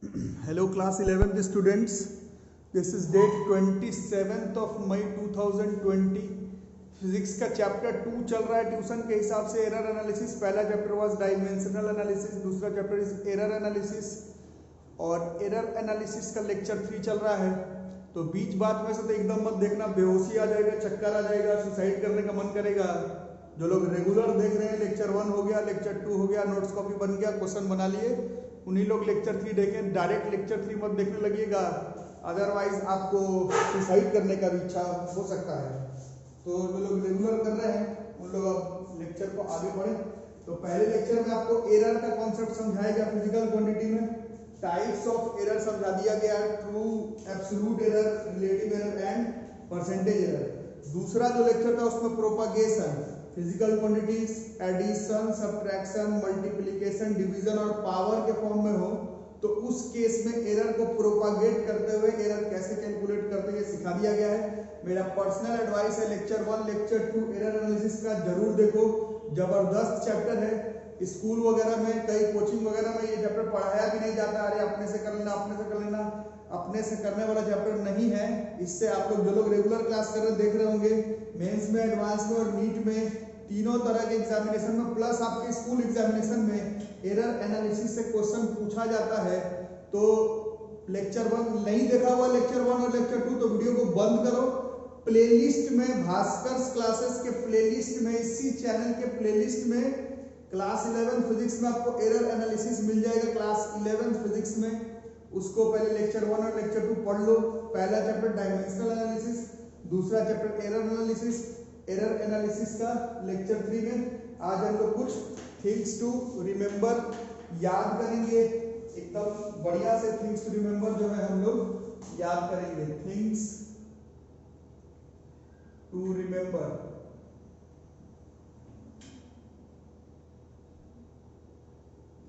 Hello class 11th students, this is date 27th of May 2020. Physics का chapter 2 चल रहा है ट्यूशन के हिसाब से। एरर एनालिसिस, पहला चैप्टर वाज डायमेंशनल एनालिसिस, दूसरा चैप्टर इज एरर एनालिसिस और एरर एनालिसिस का लेक्चर 3 चल रहा है। तो बीच बात में से तो एकदम मत देखना, बेहोशी आ जाएगा, चक्कर आ जाएगा, सुसाइड करने का मन करेगा। जो लोग रेगुलर देख रहे हैं, लेक्चर 1 हो गया, लेक्चर 2 हो गया, नोट्स कॉपी बन गया, क्वेश्चन बना लिए, उन्हीं लोग लेक्चर 3 देखें। डायरेक्ट लेक्चर 3 मत देखने लगिएगा, अदरवाइज आपको सुसाइड करने का भी इच्छा हो सकता है। तो जो लोग रेगुलर कर रहे हैं उन लोग अब लेक्चर को आगे बढ़े। तो पहले लेक्चर में आपको एरर का कॉन्सेप्ट समझाया गया फिजिकल क्वांटिटी में, टाइप्स ऑफ एरर समझा दिया गया, true, absolute error, relative error and percentage error. दूसरा जो लेक्चर था उसमें propagation, physical quantities addition, subtraction, multiplication, division और पावर के फॉर्म में हो तो उस केस में एरर को प्रोपागेट करते हुए एरर कैसे कैलकुलेट करते हैं सिखा दिया गया है। मेरा पर्सनल एडवाइस है लेक्चर 1 लेक्चर 2 एरर एनालिसिस का जरूर देखो, जबरदस्त चैप्टर है। स्कूल वगैरह में, कई कोचिंग वगैरह में ये चैप्टर पढ़ाया भी नहीं जाता, अरे अपने से कर लेना, अपने से कर लेना। अपने से करने वाला चैप्टर नहीं है। इससे आप लोग जो लोग रेगुलर क्लास कर रहे देख रहे होंगे, मेंस में, एडवांस में और नीट में, तीनों तरह के एग्जामिनेशन में प्लस आपके स्कूल एग्जामिनेशन में एरर एनालिसिस से क्वेश्चन पूछा जाता है। तो लेक्चर 1 नहीं देखा हुआ, लेक्चर 1 और लेक्चर 2, तो वीडियो को बंद करो। प्लेलिस्ट में, भास्कर क्लासेस के प्लेलिस्ट में, इसी चैनल के प्लेलिस्ट में क्लास 11 फिजिक्स में आपको एरर एनालिसिस मिल जाएगा। क्लास 11 फिजिक्स में उसको पहले लेक्चर 1 और लेक्चर 2 पढ़ लो। पहला चैप्टर डायमेंशनल एनालिसिस, दूसरा chapter error analysis. Error analysis का लेक्चर 3 में आज हम लोग कुछ थिंग्स टू रिमेंबर याद करेंगे। एकदम बढ़िया से थिंग्स टू रिमेंबर जो है हम लोग याद करेंगे। Things to remember,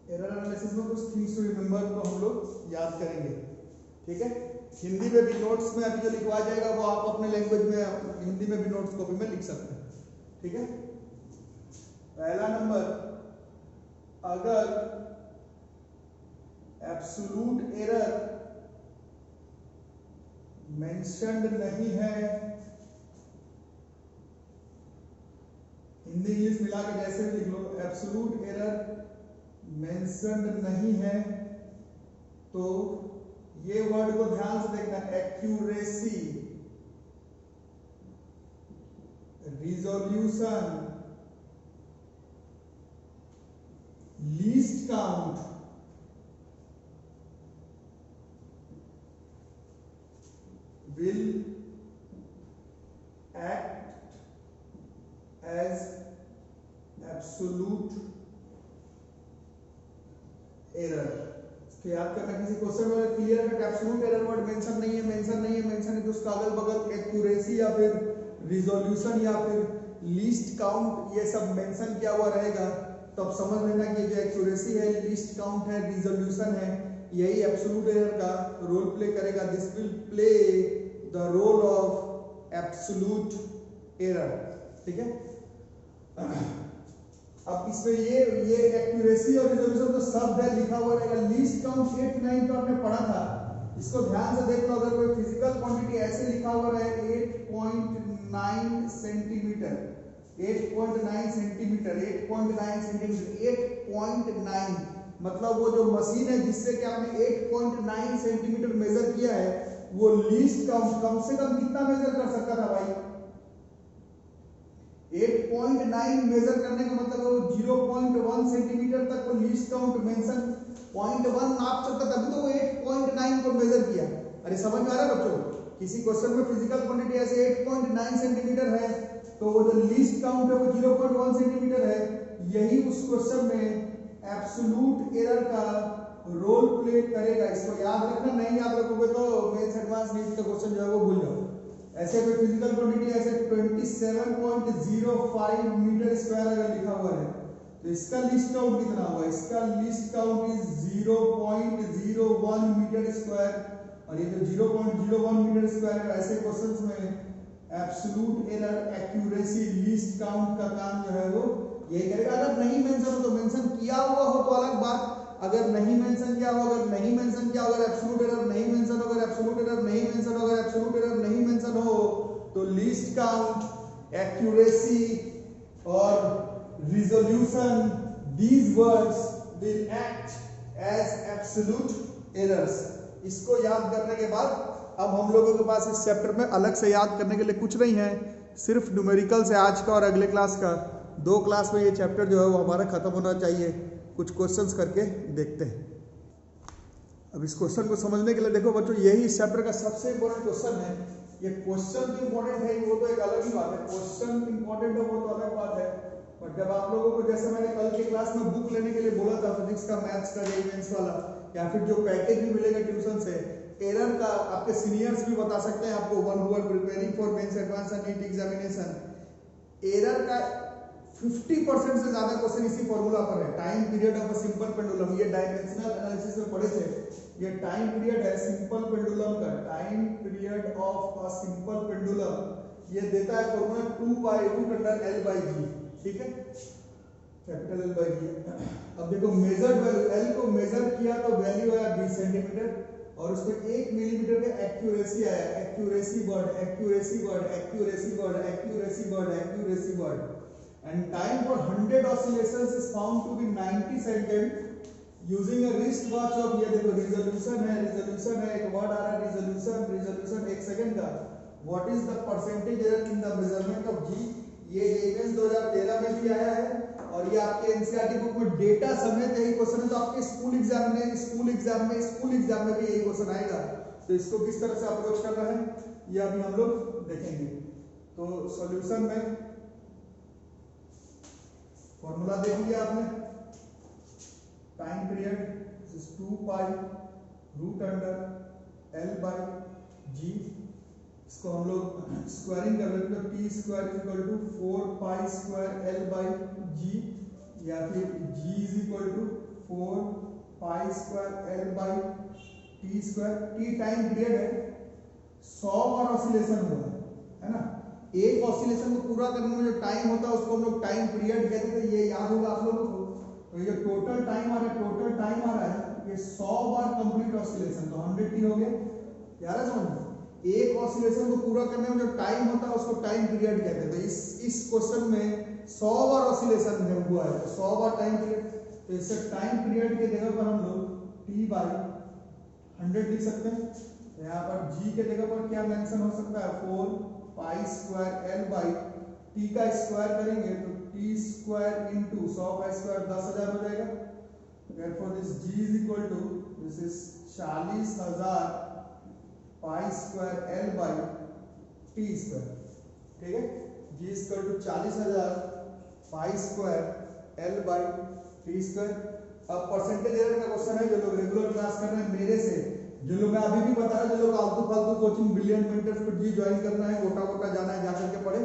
error analysis में कुछ थिंग्स टू रिमेंबर को हम लोग याद करेंगे, ठीक है। हिंदी में भी नोट्स में अभी जो लिखवा जाएगा वो आप अपने लैंग्वेज में हिंदी में भी नोट्स कॉपी में लिख सकते हैं, ठीक है। पहला नंबर, अगर एब्सोल्यूट एरर मेंशन्ड नहीं है, हिंदी इंग्लिश मिला के जैसे भी लिख लो, एब्सोल्यूट एरर मेंशन्ड नहीं है तो ये वर्ड को ध्यान से देखना, accuracy, resolution, least count, will act as absolute error. तो याद करना, किसी क्वेश्चन में clear cut absolute error word mention नहीं है, मेंशन नहीं है, मेंशन है तो उसका अगल बगल एक्यूरेसी या फिर रिजोल्यूशन या फिर लीस्ट काउंट ये सब मेंशन किया हुआ रहेगा, तब समझ लेना कि जो एक्यूरेसी है, लीस्ट काउंट है, रिजोल्यूशन है, यही एब्सोल्यूट एरर का रोल प्ले करेगा। This will play the role of absolute error, ठीक है। अब इसमें ये एक्यूरेसी और रिजोल्यूशन तो शब्द है, लिखा हुआ रहेगा। लीस्ट काउंट 8 9 तो आपने पढ़ा था, इसको ध्यान से देख लो। अगर कोई फिजिकल क्वांटिटी ऐसे लिखा हुआ रहे 8.9 सेंटीमीटर, 8.9 सेंटीमीटर, 8.9 सेंटीमीटर, 8.9 मतलब वो जो मशीन है जिससे कि आपने 8.9 सेंटीमीटर मेजर किया है, वो लीस्ट काउंट कम से कम कितना मेजर कर सकता था भाई? 8.9 मेजर करने का मतलब वो 0.1 सेंटीमीटर तक वो लीस्ट काउंट मेंशन 0.1 नाप सकता, तभी तो वो 8.9 को मेजर किया। अरे समझ में आ रहा है बच्चों? किसी क्वेश्चन में फिजिकल क्वांटिटी ऐसे 8.9 सेंटीमीटर है तो वो जो लीस्ट काउंट है वो 0.1 सेंटीमीटर है। यही उस क्वेश्चन में एब्सोल्यूट एरर का रोल प्ले करेगा। इसको याद रखना, नहीं याद रखोगे तो मेंस एडवांस नीट का क्वेश्चन जो है वो भूल जाओ। ऐसे कोई फिजिकल क्वांटिटी ऐसे 27.05 मीटर स्क्वायर अगर लिखा हुआ है तो इसका लिस्ट काउंट कितना हुआ? इसका least count is 0.01 metre square, और ये जो 0.01 मीटर स्क्वायर है, ऐसे क्वेश्चंस में absolute error, accuracy, list count का काम जो है वो यही करेगा। अगर नहीं मेंशन हो तो मेंशन किया हुआ हो तो अलग बात, अगर नहीं मेंशन किया हो, अगर नहीं मेंशन किया हो अगर एब्सोल्यूट एरर नहीं मेंशन, अगर एब्सोल्यूट एरर नहीं मेंशन, अगर एब्सोल्यूट एरर नहीं मेंशन हो तो लीस्ट काउंट, एक्यूरेसी और resolution, these words will act as absolute errors. इसको याद करने के बाद अब हम लोगों के पास इस चैप्टर में अलग से याद करने के लिए कुछ नहीं है, सिर्फ न्यूमेरिकल से आज का और अगले क्लास का 2 क्लास में ये चैप्टर जो है वो हमारा खत्म होना चाहिए। कुछ क्वेश्चंस करके देखते हैं। अब इस क्वेश्चन को समझने के लिए देखो बच्चों, यही इस चैप्टर का सबसे इंपॉर्टेंट क्वेश्चन है। ये क्वेश्चन जो इंपॉर्टेंट है वो तो एक अलग ही बात है, क्वेश्चन इंपॉर्टेंट है वो तो अलग बात है, बट जब आप लोगों को, जैसे मैंने कल की क्लास में बुक लेने के लिए बोला था फिजिक्स का, मैथ्स का, जेईई वाला, या फिर जो पैकेज भी मिलेगा ट्यूशन से, एरर का आपके सीनियर्स भी बता सकते हैं आपको, one who are preparing for mains advance and NEET examination, error का 50% से ज्यादा क्वेश्चन इसी फॉर्मूला पर है, time period of a simple pendulum. ये डायमेंशनल एनालिसिस में पढ़े थे, ये टाइम पीरियड है सिंपल पेंडुलम का, time period of a simple pendulum, ये देता है फॉर्मूला 2/√L/G, ठीक है, कैपिटल L by G। अब देखो मेजर्ड वैल्यू, L को मेजर किया तो वैल्यू आया 20 सेंटीमीटर, और उसमें 1 मिलीमीटर का एक्यूरेसी आया, accuracy word, accuracy word, accuracy word, accuracy word, accuracy word, and time for 100 oscillations is found to be 90 second using a wrist watch of, ये देखो रिजोल्यूशन है, रिजोल्यूशन है, एक वर्ड आ रहा है रिजोल्यूशन, रिजोल्यूशन 1 सेकंड का। What is the percentage error in the measurement of g, ये जेईई 2013 में भी आया है, और ये आपके एनसीईआरटी बुक में डेटा समेत यही क्वेश्चन है, तो आपके स्कूल एग्जाम में भी यही क्वेश्चन आएगा। तो इसको किस तरह से अप्रोच करना है ये अभी हम लोग देखेंगे। तो सॉल्यूशन में फॉर्मूला देख लिया आपने, टाइम पीरियड इज 2π√L/G, इसको हम लोग स्क्वायरिंग कर लेते हैं, t² = 4π² L/G, या फिर G = 4π² T टाइम पीरियड है, 100 बार ऑसिलेशन हुआ है ना, एक ऑसिलेशन को पूरा करने में जो टाइम होता है उसको हम लोग टाइम पीरियड कहते थे, ये याद होगा आप लोगों को। तो ये टोटल टाइम आ रहा है, ये 100 बार कंप्लीट ऑसिलेशन, तो 100 टी हो गया, याद है समझ। एक ऑसिलेशन को पूरा करने में जो टाइम होता है उसको टाइम पीरियड कहते हैं। तो इस क्वेश्चन में 100 बार ऑसिलेशन में हुआ है, तो 100 बार टाइम पीरियड, तो इससे टाइम पीरियड की जगह पर हम लोग T/100 लिख सकते हैं। यहाँ पर G के जगह पर क्या मेंशन हो सकता है, 4π² L/T का स्क्वायर करेंगे तो T² × 100 का स्क्वायर 10,000 हो जाएगा। Therefore this G is equal to, this is 40,000 π² L/T², ठीक है, G is equal to 40,000 π² L/T²। अब परसेंटेज एरर का क्वेश्चन है, जो लोग रेगुलर क्लास कर रहे हैं मेरे से, जो लोग मैं अभी भी बता रहा हूं, जो लोग आलतू फालतू कोचिंग बिलियन मीटर्स पर जी ज्वाइन करना है, गोटा जाना है, जाकर के पढ़े,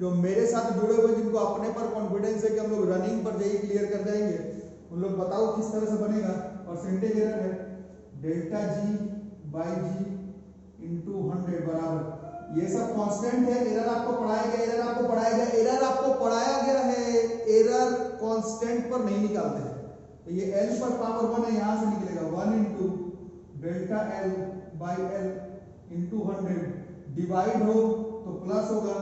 जो मेरे साथ जुड़े हुए जिनको अपने पर कॉन्फिडेंस है कि हम लोग रनिंग पर जेईई क्लियर कर जाएंगे, उन लोग बताओ किस तरह से बनेगा। परसेंटेज एरर है ΔG/G × 100 बराबर, ये सब कांस्टेंट है, एरर आपको पढ़ाया गया है, एरर कांस्टेंट पर नहीं निकालते हैं। तो ये L पर पावर 1 है, यहां से निकलेगा 1 × ΔL/L × 100, डिवाइड हो तो प्लस होगा,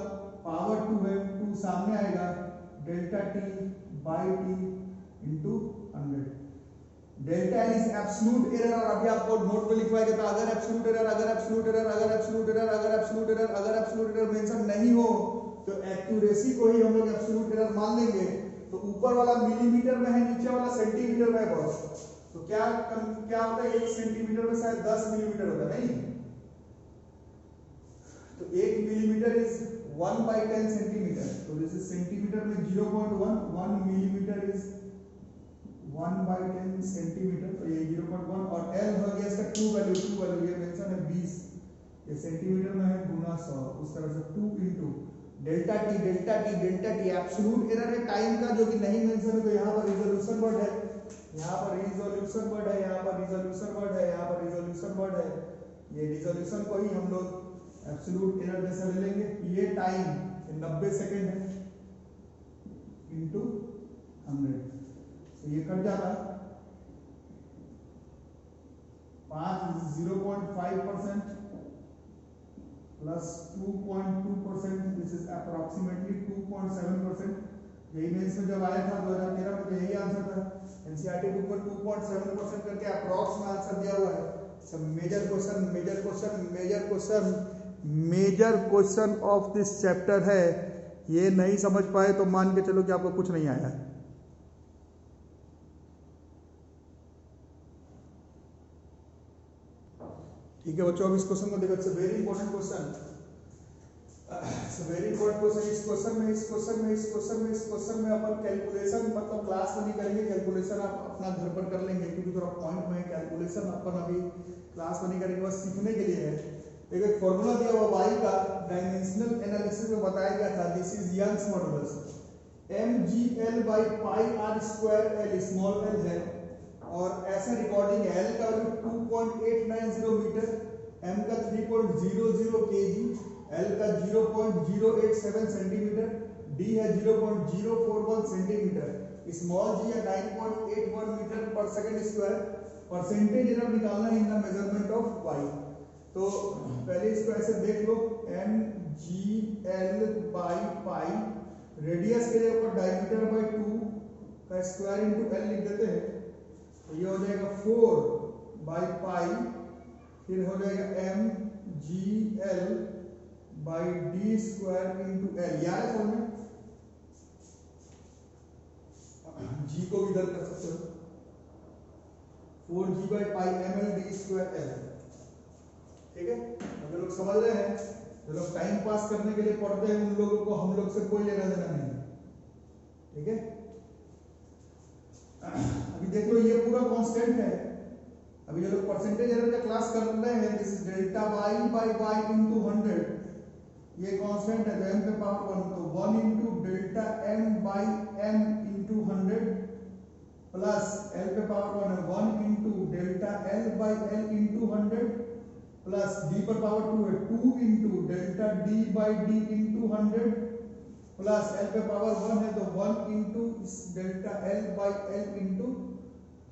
पावर 2 है, 2 सामने आएगा, ΔT/T × 100। ΔL is absolute error, और अभी आपको नोट में लिखवाएगा था, अगर एब्सोल्यूट एरर मेंशन नहीं हो तो एक्यूरेसी को ही हम लोग एब्सोल्यूट एरर मान लेंगे। तो ऊपर वाला मिलीमीटर में है, नीचे वाला सेंटीमीटर में है बॉस, तो क्या होता है, 1 सेंटीमीटर में शायद 10 मिलीमीटर होता है, नहीं, तो 1 मिलीमीटर इज 1/10 सेंटीमीटर, तो दिस इज सेंटीमीटर में 0.1, 1 मिलीमीटर इज 1/10 सेंटीमीटर, तो ये 0.1, और L हो गया इसका ट्रू वैल्यू, ये मेंशन है 20, ये सेंटीमीटर में है गुना 100, उस तरह से 2 × ΔT एब्सोल्यूट एरर है टाइम का, जो कि नहीं मेंशन है, तो यहाँ पर रिजोल्यूशन वर्ड है, यहाँ पर रिजोल्यूशन वर्ड है, यहाँ पर रिजोल्यूशन वर्ड है, यहाँ पर रिजोल्यूशन वर्ड है, ये रिजोल्यूशन को ही हम लोग एब्सोल्यूट एरर जैसा ले लेंगे। ये टाइम 90 सेकंड है × 100, तो ये कट जाता है 5 0.5% प्लस 2.2%, दिस इज अप्रोक्सीमेटली 2.7%। यही मेंस में जब आया था 2013 में, तो यही आंसर था। एनसीईआरटी बुक पर 2.7% करके अप्रॉक्स में आंसर दिया हुआ है। सब major question of this chapter है। ये नहीं समझ पाए तो मान के चलो कि आपको कुछ नहीं आया। ठीक है बच्चों, अब इस क्वेश्चन को देखो। It's a very important question. Very important question. इस क्वेश्चन में अपन कैलकुलेशन मतलब क्लास में नहीं करेंगे, कैलकुलेशन आप अपना घर पर कर लेंगे, क्योंकि थोड़ा पॉइंट में कैलकुलेशन अपन अभी क्लास में नहीं करेंगे, बस सीखने के लिए है। एक फॉर्मूला दिया हुआ y का डायमेंशनल एनालिसिस में बताया गया था। This is Young's modulus mgl by pi r square l, small l है, और ऐसा रिकॉर्डिंग l का 2.890 मीटर, m का 3.00 kg, L का 0.087 सेंटीमीटर, D है 0.041 सेंटीमीटर, स्मॉल g है 9.81 मीटर पर सेकंड स्क्वायर। परसेंटेज एरर निकालना है इन द मेजरमेंट ऑफ y। तो पहले इसको ऐसे देख लो, mgl बाई पाई, रेडियस के जगह पर डायमीटर बाई 2 का स्क्वायर इनटू l लिख देते हैं, तो ये हो जाएगा 4 बाई पाई, फिर हो जाएगा mgl by D square into L. याद है समझ में? जी को भी इधर कर सकते हो, 4g by pi M L D square L. ठीक है, अगर लोग समझ रहे हैं, जो लोग टाइम पास करने के लिए पढ़ते हैं, उन लोगों को हम लोग से कोई लेना देना नहीं। ठीक है, अभी देख लो, ये पूरा कांस्टेंट है। अभी जो लोग परसेंटेज एरर का क्लास कर रहे हैं, this is delta Y by Y into 100, ये कांस्टेंट है, तो m पे पावर 1, तो 1 into delta m by m into 100 plus l पे पावर 1 है 1 into delta l by l into 100 plus d पर पावर 2 है 2 into delta d by d into 100 plus l पे पावर 1 है, तो 1 into delta l by l into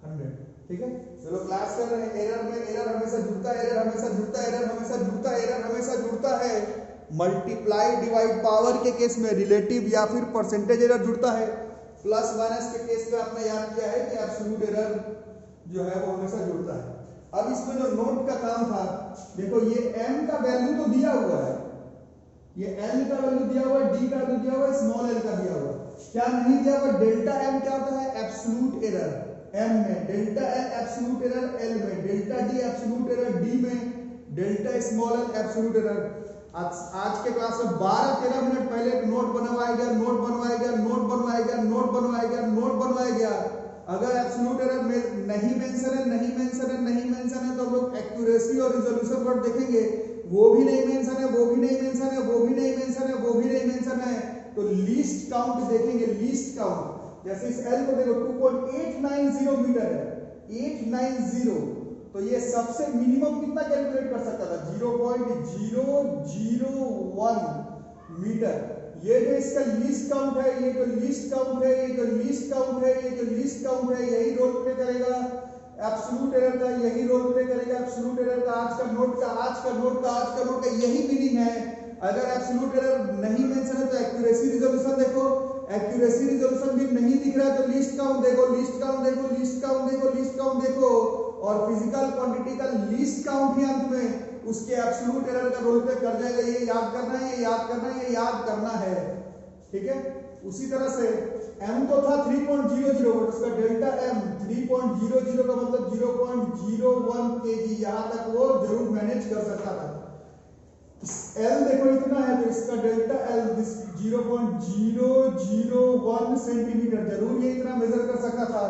100। ठीक है, चलो क्लास कर रहे हैं। एरर में एरर हमेशा जुड़ता है, एरर हमेशा जुड़ता है, एरर हमेशा जुड़ता है, एरर हमेशा जुड़ता है। मल्टीप्लाई डिवाइड पावर के केस में रिलेटिव या फिर परसेंटेज एरर जुड़ता है। प्लस माइनस के केस में आपने याद किया है कि एब्सोल्यूट एरर जो है वो हमेशा जुड़ता है। अब इसमें जो नोट का काम था, देखो ये m का वैल्यू तो दिया हुआ है, ये l का वैल्यू दिया हुआ है, d का वैल्यू दिया हुआ है, स्मॉल l का दिया हुआ है। क्या नहीं दिया हुआ? डेल्टा m क्या होता है? एब्सोल्यूट एरर m में, delta l absolute error l में, delta d absolute error d में, delta small l absolute error. आज के क्लास में 12-13 मिनट पहले एक नोट बनवाया गया, नोट बनवाया गया, नोट बनवाया गया, नोट बनवाया गया, नोट बनवाया गया। अगर एब्सोल्यूट एरर में नहीं मेंशन है, नहीं मेंशन है, नहीं मेंशन है, तो हम लोग एक्यूरेसी और रिजोल्यूशन वर्ड देखेंगे, वो भी नहीं मेंशन है, वो भी नहीं मेंशन है, वो भी नहीं मेंशन है, वो भी नहीं मेंशन है, तो लीस्ट काउंट देखेंगे, लीस्ट काउंट। जैसे इस एल को देखो 2.890 मीटर है, 890, तो ये सबसे मिनिमम कितना कैलकुलेट कर सकता था? 0.001 मीटर। ये जो इसका लीस्ट काउंट है, ये जो लीस्ट काउंट है, ये जो लीस्ट काउंट है, ये जो लीस्ट काउंट है, यही रोल प्ले करेगा एब्सोल्यूट एरर का, यही रोल प्ले करेगा एब्सोल्यूट एरर का। आज का नोट का यही मीनिंग है। अगर एब्सोल्यूट एरर नहीं मेंशन है तो एक्यूरेसी रिजोल्यूशन देखो, एक्यूरेसी रिजोल्यूशन भी नहीं दिख रहा है तो लीस्ट काउंट देखो, लीस्ट काउंट देखो, लीस्ट काउंट देखो, लीस्ट काउंट देखो, और फिजिकल क्वांटिटी का लीस्ट काउंट ही अंत में उसके एब्सोल्यूट एरर का रोल प्ले कर जाएगा। ये याद करना है, ये याद करना है, ये याद करना है। ठीक है, उसी तरह से m तो था 3.00, बट उसका डेल्टा m 3.00 का मतलब 0.01 kg, यहां तक वो जरूर मैनेज कर सकता था। L देखो इतना है, तो इसका डेल्टा L 0.001 सेंटीमीटर, जरूर ये इतना मेजर कर सकता था।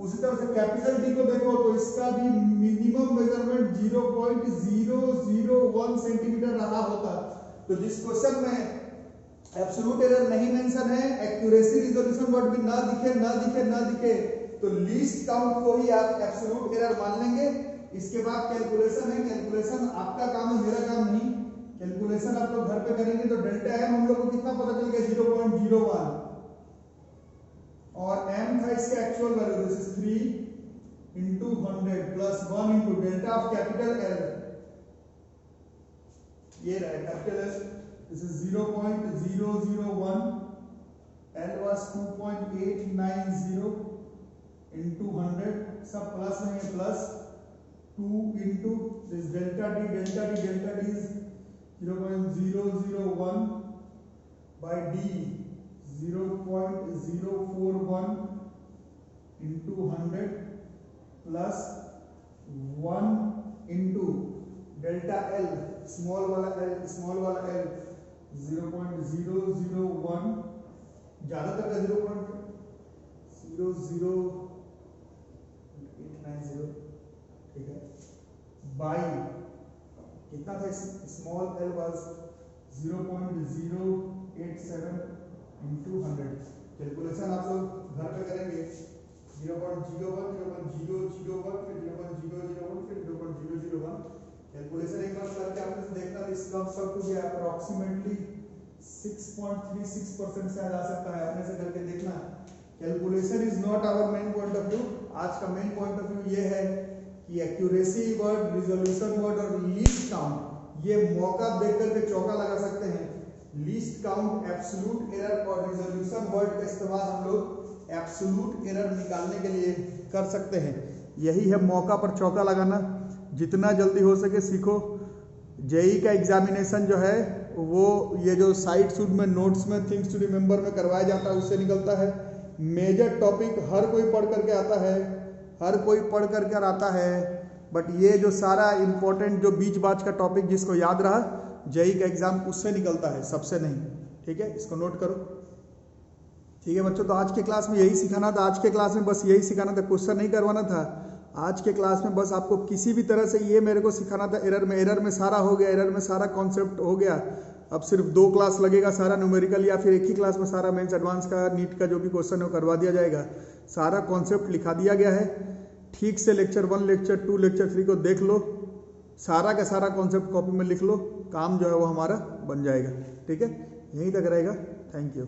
उसी तरह से कैपिटल D को देखो, तो इसका भी मिनिमम मेजरमेंट 0.001 सेंटीमीटर रहा होता। तो जिस क्वेश्चन में एब्सोल्यूट एरर नहीं मेंशन है, एक्यूरेसी रिजोल्यूशन वर्ड भी ना दिखे, तो लीस्ट काउंट को ही आप एब्सोल्यूट एरर मान लेंगे। इसके बाद कैलकुलेशन है, कैलकुलेशन आपका काम है, मेरा काम नहीं। कैलकुलेशन आप लोग घर पे करेंगे, तो डेल्टा m हम लोग को कितना पता चल गया? 0.01, और m था इसका actual value, this is 3 into 100 plus 1 into delta of capital L. ये रहा capital L. This is 0.001. L was 2.890 into 100. सब प्लस में है, plus 2 into this delta D is 0.001 by D 0.041 into 100 plus 1 into delta L small वाला L 0.001 ज्यादातर का 0.00890 ठीक है बाई कितना था small L was 0.087 into 100 calculation आप लोग घर पे करेंगे 0.01 0.001 फिर 0.001 फिर 0.001 कैलकुलेशन एक बार करके आपने देखना इस comes out to be approximately 6.36% से आ सकता है अपने से करके देखना calculation is not our main point of view आज का मेन पॉइंट ऑफ व्यू ये है कि एक्यूरेसी वर्ड रिजोल्यूशन वर्ड और लीस्ट काउंट ये मौका देख करके चौका लगा सकते हैं लीस्ट काउंट एब्सोल्यूट एरर और रिजोल्यूशन वर्ड का इस्तेमाल हम लोग एब्सोल्यूट एरर निकालने के लिए कर सकते हैं यही है मौका पर चौका लगाना जितना जल्दी हो सके सीखो जेई का एग्जामिनेशन जो है वो ये जो साइड शूट में नोट्स में थिंग्स टू रिमेंबर में करवाया जाता है उससे निकलता है मेजर टॉपिक हर कोई पढ़ करके आता है बट ये जो सारा इंपॉर्टेंट जो बीच बाच का टॉपिक जिसको याद रहा जेई का एग्जाम उससे निकलता है सबसे नहीं ठीक है इसको नोट करो ठीक है बच्चों तो आज के क्लास में यही सिखाना था आज के क्लास में बस यही सिखाना था क्वेश्चन नहीं करवाना था आज के क्लास में बस आपको किसी भी तरह से ये मेरे को सिखाना था एरर में सारा हो गया एरर में सारा कॉन्सेप्ट हो गया अब सिर्फ 2 क्लास लगेगा सारा न्यूमेरिकल या फिर एक ही क्लास में सारा मेंस एडवांस का नीट का जो भी क्वेश्चन है वो करवा दिया जाएगा सारा कॉन्सेप्ट लिखा दिया गया है ठीक से लेक्चर 1 लेक्चर 2 लेक्चर 3 को देख लो सारा का सारा कॉन्सेप्ट कॉपी में लिख लो काम जो है वो हमारा बन जाएगा ठीक है यहीं तक रहेगा थैंक यू